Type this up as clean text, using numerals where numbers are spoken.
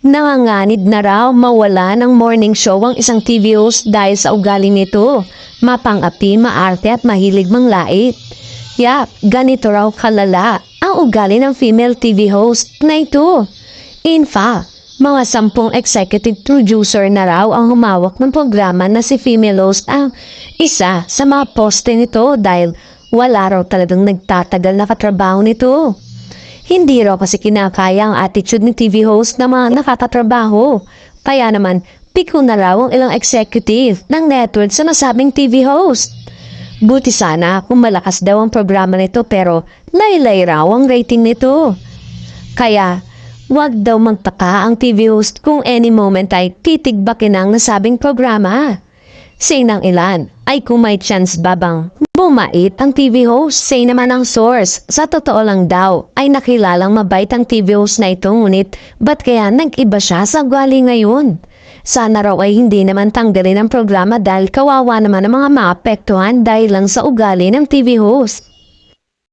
Nanganganib na raw mawala ng morning show ang isang TV host dahil sa ugali nito. Mapang-api, maarte at mahilig manglait. Yap, ganito raw kalala ang ugali ng female TV host na ito. In fact, mga 10 executive producer na raw ang humawak ng programa na si female host ang isa sa mga poste nito dahil wala raw talagang nagtatagal na katrabaho nito. Hindi raw kasi kinakaya ang attitude ni TV host na mga nakakatrabaho. Kaya naman, piko na raw ang ilang executive ng network sa nasabing TV host. Buti sana kung malakas daw ang programa nito pero laylay raw ang rating nito. Kaya, wag daw magtaka ang TV host kung any moment ay titigbakin ang nasabing programa. Say ng ilan ay kung may chance babang bumait ang TV host. Say naman ang source, sa totoo lang daw ay nakilalang mabait ang TV host na ito ngunit ba't kaya nag-iba siya sa ugali ngayon? Sana raw ay hindi naman tanggalin ang programa dahil kawawa naman ang mga maapektuhan dahil lang sa ugali ng TV host.